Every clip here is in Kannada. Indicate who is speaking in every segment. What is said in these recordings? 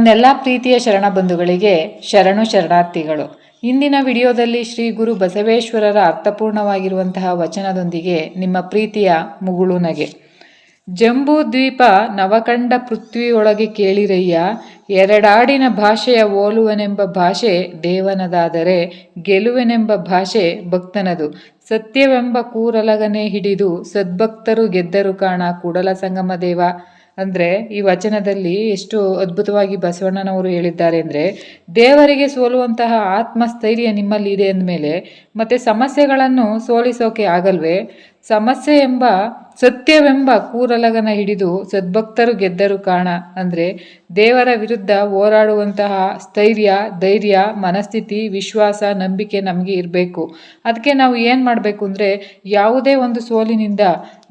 Speaker 1: ನನ್ನೆಲ್ಲ ಪ್ರೀತಿಯ ಶರಣಬಂಧುಗಳಿಗೆ ಶರಣು ಶರಣಾರ್ಥಿಗಳು. ಇಂದಿನ ವಿಡಿಯೋದಲ್ಲಿ ಶ್ರೀ ಗುರು ಬಸವೇಶ್ವರರ ಅರ್ಥಪೂರ್ಣವಾಗಿರುವಂತಹ ವಚನದೊಂದಿಗೆ ನಿಮ್ಮ ಪ್ರೀತಿಯ ಮುಗುಳು ನಗೆ. ಜಂಬೂ ದ್ವೀಪ ನವಕಂಡ ಪೃಥ್ವಿಯೊಳಗೆ ಕೇಳಿರಯ್ಯ, ಎರಡಾಡಿನ ಭಾಷೆಯ ಓಲುವನೆಂಬ ಭಾಷೆ ದೇವನದಾದರೆ, ಗೆಲುವೆನೆಂಬ ಭಾಷೆ ಭಕ್ತನದು. ಸತ್ಯವೆಂಬ ಕೂರಲಗನೆ ಹಿಡಿದು ಸದ್ಭಕ್ತರು ಗೆದ್ದರು ಕಾಣ ಕೂಡಲ ಸಂಗಮ ದೇವ. ಅಂದರೆ ಈ ವಚನದಲ್ಲಿ ಎಷ್ಟು ಅದ್ಭುತವಾಗಿ ಬಸವಣ್ಣನವರು ಹೇಳಿದ್ದಾರೆ ಅಂದರೆ, ದೇವರಿಗೆ ಸೋಲುವಂತಹ ಆತ್ಮಸ್ಥೈರ್ಯ ನಿಮ್ಮಲ್ಲಿ ಇದೆ ಅಂದಮೇಲೆ ಮತ್ತೆ ಸಮಸ್ಯೆಗಳನ್ನು ಸೋಲಿಸೋಕೆ ಆಗಲ್ವೇ? ಸತ್ಯವೆಂಬ ಕೂರಲಗನ ಹಿಡಿದು ಸದ್ಭಕ್ತರು ಗೆದ್ದರು ಕಾಣ ಅಂದರೆ ದೇವರ ವಿರುದ್ಧ ಹೋರಾಡುವಂತಹ ಸ್ಥೈರ್ಯ, ಧೈರ್ಯ, ಮನಸ್ಥಿತಿ, ವಿಶ್ವಾಸ, ನಂಬಿಕೆ ನಮಗೆ ಇರಬೇಕು. ಅದಕ್ಕೆ ನಾವು ಏನು ಮಾಡಬೇಕು ಅಂದರೆ, ಯಾವುದೇ ಒಂದು ಸೋಲಿನಿಂದ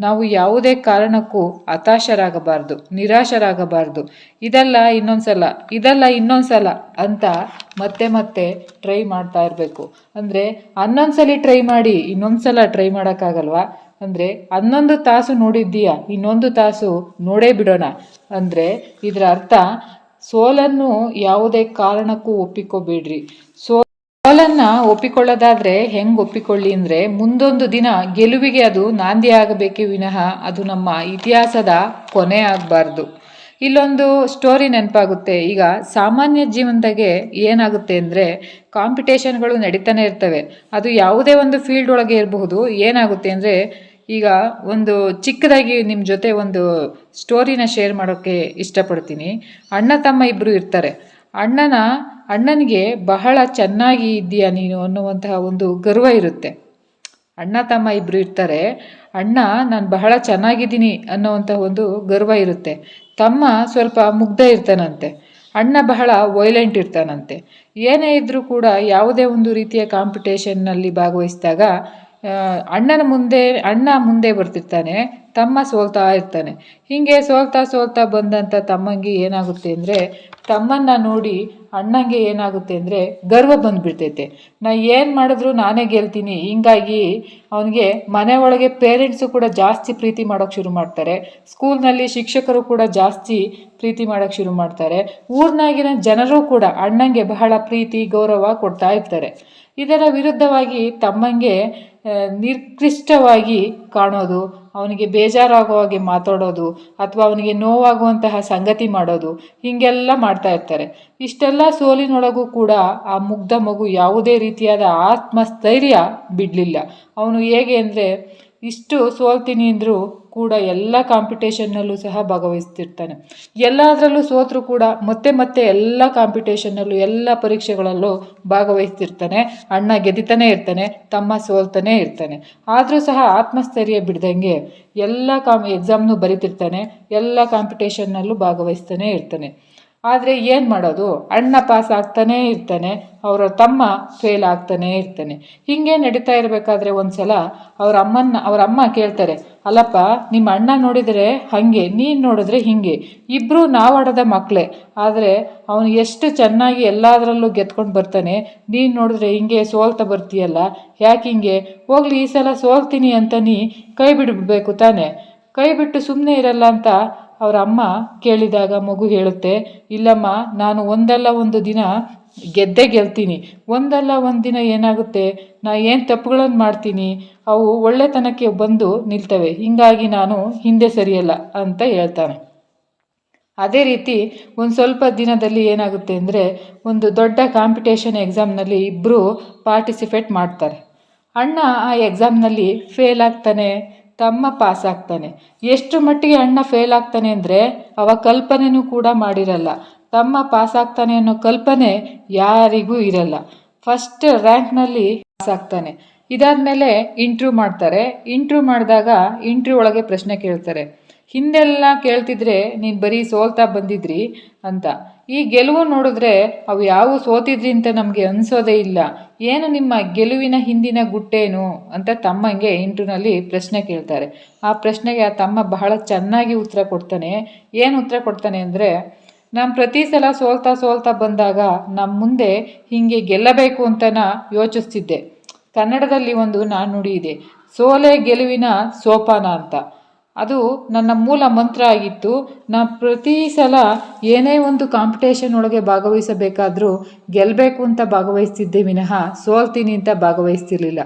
Speaker 1: ನಾವು ಯಾವುದೇ ಕಾರಣಕ್ಕೂ ಹತಾಶರಾಗಬಾರ್ದು, ನಿರಾಶರಾಗಬಾರ್ದು. ಇದಲ್ಲ ಇನ್ನೊಂದ್ಸಲ ಅಂತ ಮತ್ತೆ ಟ್ರೈ ಮಾಡ್ತಾ ಇರಬೇಕು. ಅಂದರೆ 11 ಸಲ ಟ್ರೈ ಮಾಡಿ ಇನ್ನೊಂದ್ಸಲ ಟ್ರೈ ಮಾಡೋಕ್ಕಾಗಲ್ವಾ? ಅಂದರೆ 11 ತಾಸು ನೋಡಿದ್ದೀಯಾ, ಇನ್ನೊಂದು ತಾಸು ನೋಡೇ ಬಿಡೋಣ ಅಂದರೆ ಇದರ ಅರ್ಥ, ಸೋಲನ್ನು ಯಾವುದೇ ಕಾರಣಕ್ಕೂ ಒಪ್ಪಿಕೋಬೇಡ್ರಿ. ಸೋಲನ್ನು ಒಪ್ಪಿಕೊಳ್ಳೋದಾದರೆ ಹೆಂಗೆ ಒಪ್ಪಿಕೊಳ್ಳಿ ಅಂದರೆ, ಮುಂದೊಂದು ದಿನ ಗೆಲುವಿಗೆ ಅದು ನಾಂದಿ ಆಗಬೇಕೇ ವಿನಃ ಅದು ನಮ್ಮ ಇತಿಹಾಸದ ಕೊನೆ ಆಗಬಾರ್ದು. ಇಲ್ಲೊಂದು ಸ್ಟೋರಿ ನೆನಪಾಗುತ್ತೆ. ಈಗ ಸಾಮಾನ್ಯ ಜೀವನದಾಗೆ ಏನಾಗುತ್ತೆ ಅಂದರೆ, ಕಾಂಪಿಟೇಷನ್ಗಳು ನಡೀತಾನೆ ಇರ್ತವೆ. ಅದು ಯಾವುದೇ ಒಂದು ಫೀಲ್ಡ್ ಒಳಗೆ ಇರಬಹುದು. ಏನಾಗುತ್ತೆ ಅಂದರೆ, ಈಗ ಒಂದು ಚಿಕ್ಕದಾಗಿ ನಿಮ್ಮ ಜೊತೆ ಒಂದು ಸ್ಟೋರಿನ ಶೇರ್ ಮಾಡೋಕ್ಕೆ ಇಷ್ಟಪಡ್ತೀನಿ. ಅಣ್ಣ ತಮ್ಮ ಇಬ್ಬರು ಇರ್ತಾರೆ. ಅಣ್ಣನಿಗೆ ಬಹಳ ಚೆನ್ನಾಗಿ ಇದ್ದೀಯಾ ನೀನು ಅನ್ನುವಂತಹ ಒಂದು ಗರ್ವ ಇರುತ್ತೆ. ಅಣ್ಣ ತಮ್ಮ ಇಬ್ಬರು ಇರ್ತಾರೆ. ಅಣ್ಣ ನಾನು ಬಹಳ ಚೆನ್ನಾಗಿದ್ದೀನಿ ಅನ್ನೋವಂತಹ ಒಂದು ಗರ್ವ ಇರುತ್ತೆ. ತಮ್ಮ ಸ್ವಲ್ಪ ಮುಗ್ಧ ಇರ್ತಾನಂತೆ. ಅಣ್ಣ ಬಹಳ ವೈಲೆಂಟ್ ಇರ್ತಾನಂತೆ. ಏನೇ ಇದ್ದರೂ ಕೂಡ ಯಾವುದೇ ಒಂದು ರೀತಿಯ ಕಾಂಪಿಟೇಷನ್ನಲ್ಲಿ ಭಾಗವಹಿಸಿದಾಗ ಅಣ್ಣ ಮುಂದೆ ಬರ್ತಿರ್ತಾನೆ, ತಮ್ಮ ಸೋಲ್ತಾ ಇರ್ತಾನೆ. ಹೀಗೆ ಸೋಲ್ತಾ ಬಂದಂಥ ತಮ್ಮಂಗೆ ಏನಾಗುತ್ತೆ ಅಂದರೆ, ತಮ್ಮನ್ನ ನೋಡಿ ಅಣ್ಣಂಗೆ ಏನಾಗುತ್ತೆ ಅಂದರೆ ಗರ್ವ ಬಂದುಬಿಡ್ತೈತೆ. ನಾ ಏನು ಮಾಡಿದ್ರು ನಾನೇ ಗೆಲ್ತೀನಿ. ಹಿಂಗಾಗಿ ಅವನಿಗೆ ಮನೆ ಒಳಗೆ ಪೇರೆಂಟ್ಸು ಕೂಡ ಜಾಸ್ತಿ ಪ್ರೀತಿ ಮಾಡೋಕ್ಕೆ ಶುರು ಮಾಡ್ತಾರೆ. ಸ್ಕೂಲ್ನಲ್ಲಿ ಶಿಕ್ಷಕರು ಕೂಡ ಜಾಸ್ತಿ ಪ್ರೀತಿ ಮಾಡೋಕ್ಕೆ ಶುರು ಮಾಡ್ತಾರೆ. ಊರಿನಾಗಿನ ಜನರು ಕೂಡ ಅಣ್ಣಂಗೆ ಬಹಳ ಪ್ರೀತಿ ಗೌರವ ಕೊಡ್ತಾ ಇರ್ತಾರೆ. ಇದರ ವಿರುದ್ಧವಾಗಿ ತಮ್ಮಂಗೆ ನಿರ್ಕೃಷ್ಟವಾಗಿ ಕಾಣೋದು, ಅವನಿಗೆ ಬೇಜಾರಾಗೋ ಹಾಗೆ ಮಾತಾಡೋದು, ಅಥವಾ ಅವನಿಗೆ ನೋವಾಗುವಂತಹ ಸಂಗತಿ ಮಾಡೋದು, ಹೀಗೆಲ್ಲ ಮಾಡ್ತಾ ಇರ್ತಾರೆ. ಇಷ್ಟೆಲ್ಲ ಸೋಲಿನೊಳಗೂ ಕೂಡ ಆ ಮುಗ್ಧ ಮಗು ಯಾವುದೇ ರೀತಿಯಾದ ಆತ್ಮಸ್ಥೈರ್ಯ ಬಿಡಲಿಲ್ಲ. ಅವನು ಹೇಗೆ ಅಂದರೆ, ಇಷ್ಟು ಸೋಲ್ತೀನಿ ಅಂದರೂ ಕೂಡ ಎಲ್ಲ ಕಾಂಪಿಟೇಷನ್ನಲ್ಲೂ ಸಹ ಭಾಗವಹಿಸ್ತಿರ್ತಾನೆ. ಎಲ್ಲದರಲ್ಲೂ ಸೋತರೂ ಕೂಡ ಮತ್ತೆ ಎಲ್ಲ ಕಾಂಪಿಟೇಷನ್ನಲ್ಲೂ ಎಲ್ಲ ಪರೀಕ್ಷೆಗಳಲ್ಲೂ ಭಾಗವಹಿಸ್ತಿರ್ತಾನೆ. ಅಣ್ಣ ಗೆದ್ದಿತಾನೆ ಇರ್ತಾನೆ, ತಮ್ಮ ಸೋಲ್ತಾನೆ ಇರ್ತಾನೆ. ಆದರೂ ಸಹ ಆತ್ಮಸ್ಥೈರ್ಯ ಬಿಡ್ದಂಗೆ ಎಲ್ಲ ಎಕ್ಸಾಮ್ನು ಬರೀತಿರ್ತಾನೆ, ಎಲ್ಲ ಕಾಂಪಿಟೇಷನ್ನಲ್ಲೂ ಭಾಗವಹಿಸ್ತಾನೆ ಇರ್ತಾನೆ. ಆದರೆ ಏನು ಮಾಡೋದು, ಅಣ್ಣ ಪಾಸ್ ಆಗ್ತಾನೇ ಇರ್ತಾನೆ, ಅವರ ತಮ್ಮ ಫೇಲ್ ಆಗ್ತಾನೇ ಇರ್ತಾನೆ. ಹೀಗೆ ನಡೀತಾ ಇರಬೇಕಾದ್ರೆ ಒಂದು ಸಲ ಅವ್ರ ಅಮ್ಮ ಕೇಳ್ತಾರೆ, ಅಲ್ಲಪ್ಪ ನಿಮ್ಮ ಅಣ್ಣ ನೋಡಿದರೆ ಹಾಗೆ, ನೀನು ನೋಡಿದ್ರೆ ಹೀಗೆ, ಇಬ್ಬರು ನಾವಾಡದ ಮಕ್ಕಳೇ, ಆದರೆ ಅವನು ಎಷ್ಟು ಚೆನ್ನಾಗಿ ಎಲ್ಲದರಲ್ಲೂ ಗೆದ್ಕೊಂಡು ಬರ್ತಾನೆ, ನೀನು ನೋಡಿದ್ರೆ ಹಿಂಗೆ ಸೋಲ್ತಾ ಬರ್ತೀಯಲ್ಲ, ಯಾಕೆ ಹಿಂಗೆ? ಹೋಗ್ಲಿ, ಈ ಸಲ ಸೋಲ್ತೀನಿ ಅಂತ ನೀ ಕೈ ಬಿಡಬೇಕು ತಾನೆ, ಕೈ ಬಿಟ್ಟು ಸುಮ್ಮನೆ ಇರಲ್ಲ ಅಂತ ಅವರ ಅಮ್ಮ ಕೇಳಿದಾಗ ಮಗು ಹೇಳುತ್ತೆ, ಇಲ್ಲಮ್ಮ, ನಾನು ಒಂದಲ್ಲ ಒಂದು ದಿನ ಗೆದ್ದೇ ಗೆಲ್ತೀನಿ. ಒಂದಲ್ಲ ಒಂದು ದಿನ ಏನಾಗುತ್ತೆ, ನಾ ಏನು ತಪ್ಪುಗಳನ್ನು ಮಾಡ್ತೀನಿ ಅವು ಒಳ್ಳೆತನಕ್ಕೆ ಬಂದು ನಿಲ್ತವೆ, ಹೀಗಾಗಿ ನಾನು ಹಿಂದೆ ಸರಿಯಲ್ಲ ಅಂತ ಹೇಳ್ತಾನೆ. ಅದೇ ರೀತಿ ಒಂದು ಸ್ವಲ್ಪ ದಿನದಲ್ಲಿ ಏನಾಗುತ್ತೆ ಅಂದರೆ, ಒಂದು ದೊಡ್ಡ ಕಾಂಪಿಟೇಷನ್ ಎಕ್ಸಾಮ್ನಲ್ಲಿ ಇಬ್ಬರು ಪಾರ್ಟಿಸಿಪೇಟ್ ಮಾಡ್ತಾರೆ. ಅಣ್ಣ ಆ ಎಕ್ಸಾಮ್ನಲ್ಲಿ ಫೇಲ್ ಆಗ್ತಾನೆ, ತಮ್ಮ ಪಾಸ್ ಆಗ್ತಾನೆ. ಎಷ್ಟು ಮಟ್ಟಿಗೆ ಅಣ್ಣ ಫೇಲ್ ಆಗ್ತಾನೆ ಅಂದರೆ ಅವ ಕಲ್ಪನೆನೂ ಕೂಡ ಮಾಡಿರಲ್ಲ. ತಮ್ಮ ಪಾಸ್ ಆಗ್ತಾನೆ ಅನ್ನೋ ಕಲ್ಪನೆ ಯಾರಿಗೂ ಇರಲ್ಲ. ಫಸ್ಟ್ ರ್ಯಾಂಕ್ನಲ್ಲಿ ಪಾಸ್ ಆಗ್ತಾನೆ. ಇದಾದಮೇಲೆ ಇಂಟ್ರ್ಯೂ ಮಾಡ್ತಾರೆ. ಇಂಟ್ರ್ಯೂ ಮಾಡಿದಾಗ ಇಂಟ್ರ್ಯೂ ಒಳಗೆ ಪ್ರಶ್ನೆ ಕೇಳ್ತಾರೆ, ಹಿಂದೆಲ್ಲ ಕೇಳ್ತಿದ್ರೆ ನೀನು ಬರೀ ಸೋಲ್ತಾ ಬಂದಿದ್ರಿ ಅಂತ. ಈ ಗೆಲುವು ನೋಡಿದ್ರೆ ಅವು ಯಾವ ಸೋತಿದ್ರಿ ಅಂತ ನಮಗೆ ಅನಿಸೋದೇ ಇಲ್ಲ. ಏನು ನಿಮ್ಮ ಗೆಲುವಿನ ಹಿಂದಿನ ಗುಟ್ಟೇನು ಅಂತ ತಮ್ಮಂಗೆ ಇಂಟ್ರ್ಯೂನಲ್ಲಿ ಪ್ರಶ್ನೆ ಕೇಳ್ತಾರೆ. ಆ ಪ್ರಶ್ನೆಗೆ ಆ ತಮ್ಮ ಬಹಳ ಚೆನ್ನಾಗಿ ಉತ್ತರ ಕೊಡ್ತಾನೆ. ಏನು ಉತ್ತರ ಕೊಡ್ತಾನೆ ಅಂದರೆ, ನಾನು ಪ್ರತಿ ಸಲ ಸೋಲ್ತಾ ಬಂದಾಗ ನಮ್ಮ ಮುಂದೆ ಹೀಗೆ ಗೆಲ್ಲಬೇಕು ಅಂತ ಯೋಚಿಸ್ತಿದ್ದೆ. ಕನ್ನಡದಲ್ಲಿ ಒಂದು ನಾಣ್ಣುಡಿ ಇದೆ, ಸೋಲೆ ಗೆಲುವಿನ ಸೋಪಾನ ಅಂತ. ಅದು ನನ್ನ ಮೂಲ ಮಂತ್ರ ಆಗಿತ್ತು. ನಾನು ಪ್ರತಿ ಸಲ ಏನೇ ಒಂದು ಕಾಂಪಿಟೇಷನ್ ಒಳಗೆ ಭಾಗವಹಿಸಬೇಕಾದ್ರೂ ಗೆಲ್ಲಬೇಕು ಅಂತ ಭಾಗವಹಿಸ್ತಿದ್ದೆ ವಿನಃ ಸೋಲ್ತೀನಿ ಅಂತ ಭಾಗವಹಿಸ್ತಿರ್ಲಿಲ್ಲ.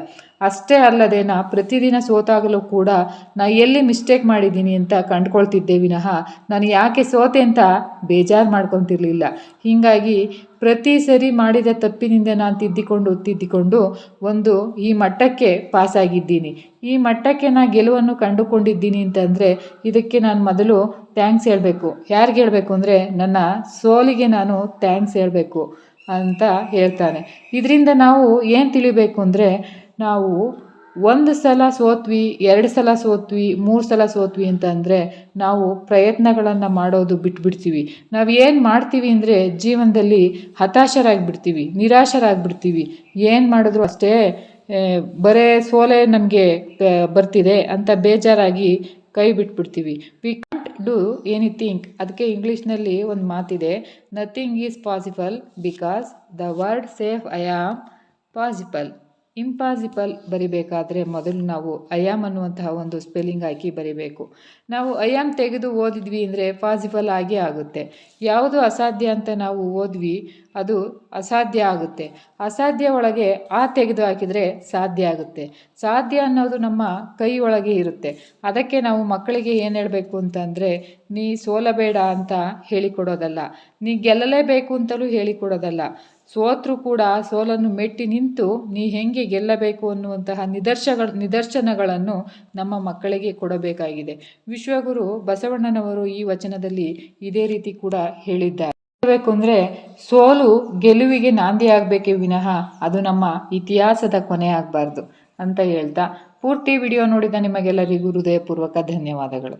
Speaker 1: ಅಷ್ಟೇ ಅಲ್ಲದೆ ನಾ ಪ್ರತಿದಿನ ಸೋತಾಗಲೂ ಕೂಡ ನಾ ಎಲ್ಲಿ ಮಿಸ್ಟೇಕ್ ಮಾಡಿದ್ದೀನಿ ಅಂತ ಕಂಡ್ಕೊಳ್ತಿದ್ದೆ ವಿನಃ ನಾನು ಯಾಕೆ ಸೋತೆ ಅಂತ ಬೇಜಾರು ಮಾಡ್ಕೊತಿರ್ಲಿಲ್ಲ. ಹೀಗಾಗಿ ಪ್ರತಿ ಸರಿ ಮಾಡಿದ ತಪ್ಪಿನಿಂದ ನಾನು ತಿದ್ದಿಕೊಂಡು ಒಂದು ಈ ಮಟ್ಟಕ್ಕೆ ಪಾಸಾಗಿದ್ದೀನಿ. ಈ ಮಟ್ಟಕ್ಕೆ ನಾನು ಗೆಲುವನ್ನು ಕಂಡುಕೊಂಡಿದ್ದೀನಿ ಅಂತಂದರೆ ಇದಕ್ಕೆ ನಾನು ಮೊದಲು ಥ್ಯಾಂಕ್ಸ್ ಹೇಳಬೇಕು. ಯಾರಿಗೆ ಹೇಳಬೇಕು ಅಂದರೆ ನನ್ನ ಸೋಲಿಗೆ ನಾನು ಥ್ಯಾಂಕ್ಸ್ ಹೇಳಬೇಕು ಅಂತ ಹೇಳ್ತಾನೆ. ಇದರಿಂದ ನಾವು ಏನು ತಿಳಿಬೇಕು ಅಂದರೆ, ನಾವು ಒಂದು ಸಲ ಸೋತ್ವಿ, 2 ಸಲ ಸೋತ್ವಿ, 3 ಸಲ ಸೋತ್ವಿ ಅಂತಂದರೆ ನಾವು ಪ್ರಯತ್ನಗಳನ್ನು ಮಾಡೋದು ಬಿಟ್ಬಿಡ್ತೀವಿ. ನಾವು ಏನು ಮಾಡ್ತೀವಿ ಅಂದರೆ ಜೀವನದಲ್ಲಿ ಹತಾಶರಾಗಿಬಿಡ್ತೀವಿ, ನಿರಾಶರಾಗಿಬಿಡ್ತೀವಿ. ಏನು ಮಾಡಿದ್ರು ಅಷ್ಟೇ ಬರೇ ಸೋಲೆ ನಮಗೆ ಬರ್ತಿದೆ ಅಂತ ಬೇಜಾರಾಗಿ ಕೈ ಬಿಟ್ಬಿಡ್ತೀವಿ. We can't do anything. ಅದಕ್ಕೆ ಇಂಗ್ಲೀಷ್ನಲ್ಲಿ ಒಂದು ಮಾತಿದೆ, nothing is possible because the word says I am possible. Impossible ಬರಿಬೇಕಾದ್ರೆ ಮೊದಲು ನಾವು ಐ ಆಮ್ ಅನ್ನುವಂತಹ ಒಂದು ಸ್ಪೆಲ್ಲಿಂಗ್ ಹಾಕಿ ಬರಿಬೇಕು. ನಾವು ಐ ಆಮ್ ತೆಗೆದು ಓದಿದ್ವಿ ಅಂದರೆ ಪಾಸಿಬಲ್ ಆಗೇ ಆಗುತ್ತೆ. ಯಾವುದು ಅಸಾಧ್ಯ ಅಂತ ನಾವು ಓದ್ವಿ ಅದು ಅಸಾಧ್ಯ ಆಗುತ್ತೆ. ಅಸಾಧ್ಯ ಒಳಗೆ ಆ ತೆಗೆದು ಹಾಕಿದರೆ ಸಾಧ್ಯ ಆಗುತ್ತೆ. ಸಾಧ್ಯ ಅನ್ನೋದು ನಮ್ಮ ಕೈ ಒಳಗೆ ಇರುತ್ತೆ. ಅದಕ್ಕೆ ನಾವು ಮಕ್ಕಳಿಗೆ ಏನು ಹೇಳಬೇಕು ಅಂತಂದರೆ, ನೀ ಸೋಲಬೇಡ ಅಂತ ಹೇಳಿಕೊಡೋದಲ್ಲ, ನೀ ಗೆಲ್ಲಲೇಬೇಕು ಅಂತಲೂ ಹೇಳಿಕೊಡೋದಲ್ಲ. ಸೋತ್ರೂ ಕೂಡ ಸೋಲನ್ನು ಮೆಟ್ಟಿ ನಿಂತು ನೀ ಹೆಂಗೆ ಗೆಲ್ಲಬೇಕು ಅನ್ನುವಂತಹ ನಿದರ್ಶನಗಳನ್ನು ನಮ್ಮ ಮಕ್ಕಳಿಗೆ ಕೊಡಬೇಕಾಗಿದೆ. ವಿಶ್ವಗುರು ಬಸವಣ್ಣನವರು ಈ ವಚನದಲ್ಲಿ ಇದೇ ರೀತಿ ಕೂಡ ಹೇಳಿದ್ದಾರೆ. ಹೇಳಬೇಕು ಅಂದರೆ ಸೋಲು ಗೆಲುವಿಗೆ ನಾಂದಿ ಆಗಬೇಕೇ ವಿನಃ ಅದು ನಮ್ಮ ಇತಿಹಾಸದ ಕೊನೆ ಆಗಬಾರ್ದು ಅಂತ ಹೇಳ್ತಾ, ಪೂರ್ತಿ ವಿಡಿಯೋ ನೋಡಿದ ನಿಮಗೆಲ್ಲರಿಗೂ ಹೃದಯಪೂರ್ವಕ ಧನ್ಯವಾದಗಳು.